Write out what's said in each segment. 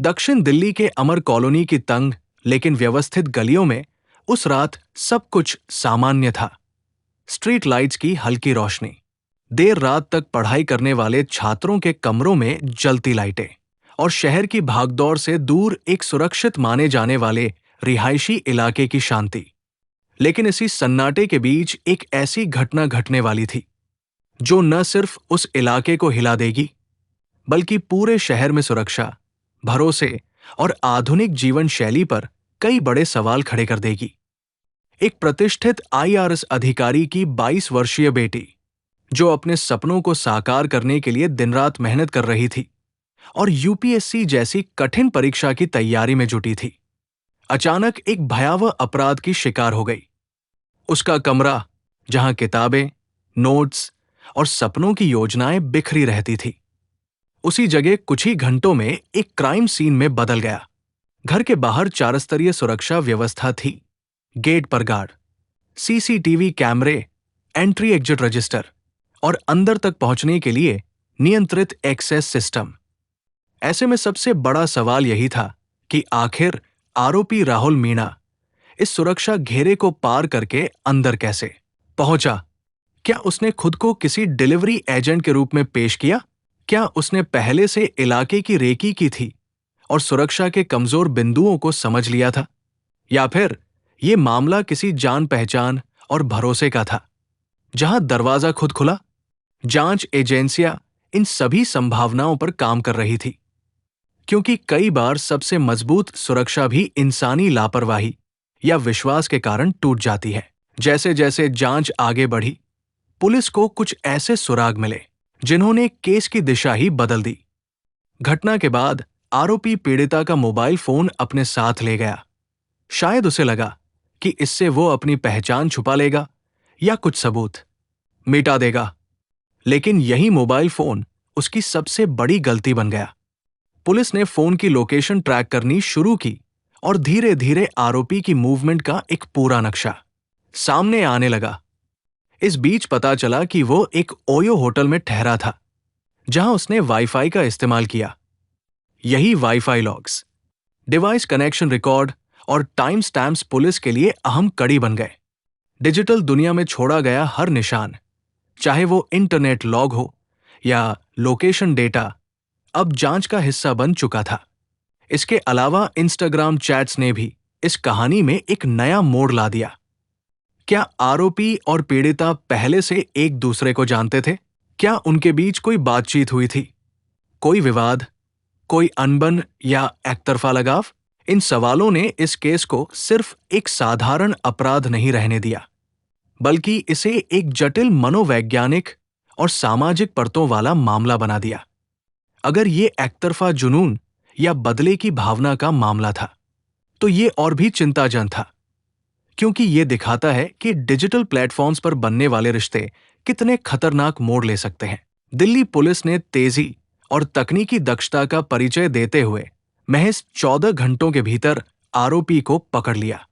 दक्षिण दिल्ली के अमर कॉलोनी की तंग लेकिन व्यवस्थित गलियों में उस रात सब कुछ सामान्य था। स्ट्रीट लाइट्स की हल्की रोशनी, देर रात तक पढ़ाई करने वाले छात्रों के कमरों में जलती लाइटें और शहर की भागदौड़ से दूर एक सुरक्षित माने जाने वाले रिहायशी इलाके की शांति। लेकिन इसी सन्नाटे के बीच एक ऐसी घटना घटने वाली थी जो न सिर्फ उस इलाके को हिला देगी बल्कि पूरे शहर में सुरक्षा, भरोसे और आधुनिक जीवन शैली पर कई बड़े सवाल खड़े कर देगी। एक प्रतिष्ठित आईआरएस अधिकारी की 22 वर्षीय बेटी जो अपने सपनों को साकार करने के लिए दिन रात मेहनत कर रही थी और यूपीएससी जैसी कठिन परीक्षा की तैयारी में जुटी थी, अचानक एक भयावह अपराध की शिकार हो गई। उसका कमरा, जहां किताबें, नोट्स और सपनों की योजनाएं बिखरी रहती थी, उसी जगह कुछ ही घंटों में एक क्राइम सीन में बदल गया। घर के बाहर 4 स्तरीय सुरक्षा व्यवस्था थी, गेट पर गार्ड, सीसीटीवी कैमरे, एंट्री एग्जिट रजिस्टर और अंदर तक पहुंचने के लिए नियंत्रित एक्सेस सिस्टम। ऐसे में सबसे बड़ा सवाल यही था कि आखिर आरोपी राहुल मीणा इस सुरक्षा घेरे को पार करके अंदर कैसे पहुंचा? क्या उसने खुद को किसी डिलीवरी एजेंट के रूप में पेश किया? क्या उसने पहले से इलाके की रेकी की थी और सुरक्षा के कमजोर बिंदुओं को समझ लिया था? या फिर यह मामला किसी जान पहचान और भरोसे का था, जहां दरवाजा खुद खुला? जांच एजेंसियां इन सभी संभावनाओं पर काम कर रही थी, क्योंकि कई बार सबसे मजबूत सुरक्षा भी इंसानी लापरवाही या विश्वास के कारण टूट जाती है। जैसे जैसे जांच आगे बढ़ी, पुलिस को कुछ ऐसे सुराग मिले जिन्होंने केस की दिशा ही बदल दी। घटना के बाद आरोपी पीड़िता का मोबाइल फोन अपने साथ ले गया। शायद उसे लगा कि इससे वो अपनी पहचान छुपा लेगा या कुछ सबूत मिटा देगा, लेकिन यही मोबाइल फोन उसकी सबसे बड़ी गलती बन गया। पुलिस ने फोन की लोकेशन ट्रैक करनी शुरू की और धीरे धीरे आरोपी की मूवमेंट का एक पूरा नक्शा सामने आने लगा। इस बीच पता चला कि वो एक ओयो होटल में ठहरा था, जहां उसने वाईफाई का इस्तेमाल किया। यही wifi logs, device connection record और टाइम स्टैम्प्स पुलिस के लिए अहम कड़ी बन गए। डिजिटल दुनिया में छोड़ा गया हर निशान, चाहे वो इंटरनेट लॉग हो या लोकेशन डेटा, अब जांच का हिस्सा बन चुका था। इसके अलावा इंस्टाग्राम चैट्स ने भी इस कहानी में एक नया मोड़ ला दिया। क्या आरोपी और पीड़िता पहले से एक दूसरे को जानते थे? क्या उनके बीच कोई बातचीत हुई थी? कोई विवाद, कोई अनबन या एकतरफा लगाव? इन सवालों ने इस केस को सिर्फ एक साधारण अपराध नहीं रहने दिया, बल्कि इसे एक जटिल मनोवैज्ञानिक और सामाजिक परतों वाला मामला बना दिया। अगर ये एकतरफा जुनून या बदले की भावना का मामला था, तो ये और भी चिंताजनक था, क्योंकि ये दिखाता है कि डिजिटल प्लेटफॉर्म्स पर बनने वाले रिश्ते कितने खतरनाक मोड़ ले सकते हैं। दिल्ली पुलिस ने तेजी और तकनीकी दक्षता का परिचय देते हुए महज 14 घंटों के भीतर आरोपी को पकड़ लिया।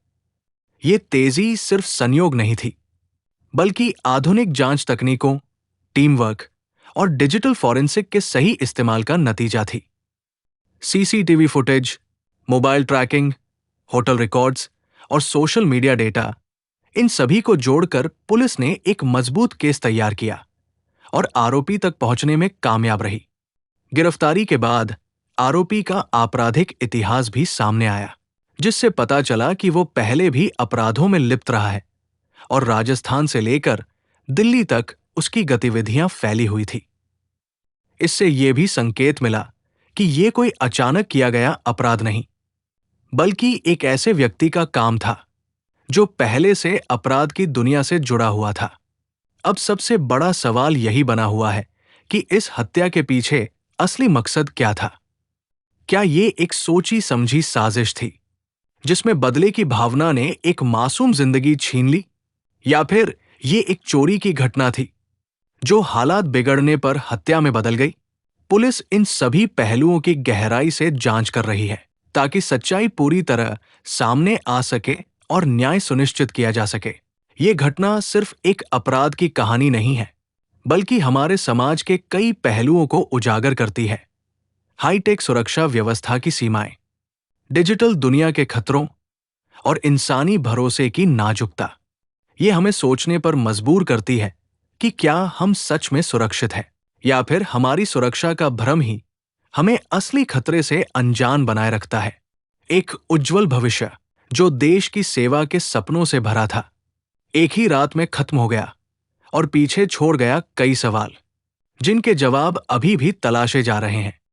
ये तेजी सिर्फ संयोग नहीं थी, बल्कि आधुनिक जांच तकनीकों, टीम वर्क और डिजिटल फॉरेंसिक के सही इस्तेमाल का नतीजा थी। CCTV footage, mobile trekking, hotel records और सोशल मीडिया डेटा, इन सभी को जोड़कर पुलिस ने एक मजबूत केस तैयार किया और आरोपी तक पहुंचने में कामयाब रही। गिरफ्तारी के बाद आरोपी का आपराधिक इतिहास भी सामने आया, जिससे पता चला कि वो पहले भी अपराधों में लिप्त रहा है और राजस्थान से लेकर दिल्ली तक उसकी गतिविधियां फैली हुई थी। इससे यह भी संकेत मिला कि ये कोई अचानक किया गया अपराध नहीं, बल्कि एक ऐसे व्यक्ति का काम था जो पहले से अपराध की दुनिया से जुड़ा हुआ था। अब सबसे बड़ा सवाल यही बना हुआ है कि इस हत्या के पीछे असली मकसद क्या था? क्या ये एक सोची समझी साजिश थी, जिसमें बदले की भावना ने एक मासूम जिंदगी छीन ली? या फिर ये एक चोरी की घटना थी, जो हालात बिगड़ने पर हत्या में बदल गई? पुलिस इन सभी पहलुओं की गहराई से जांच कर रही है, ताकि सच्चाई पूरी तरह सामने आ सके और न्याय सुनिश्चित किया जा सके। ये घटना सिर्फ एक अपराध की कहानी नहीं है, बल्कि हमारे समाज के कई पहलुओं को उजागर करती है। हाईटेक सुरक्षा व्यवस्था की सीमाएं, डिजिटल दुनिया के खतरों और इंसानी भरोसे की नाजुकता, ये हमें सोचने पर मजबूर करती है कि क्या हम सच में सुरक्षित हैं या फिर हमारी सुरक्षा का भ्रम ही हमें असली खतरे से अनजान बनाए रखता है। एक उज्जवल भविष्य जो देश की सेवा के सपनों से भरा था, एक ही रात में खत्म हो गया और पीछे छोड़ गया कई सवाल जिनके जवाब अभी भी तलाशे जा रहे हैं।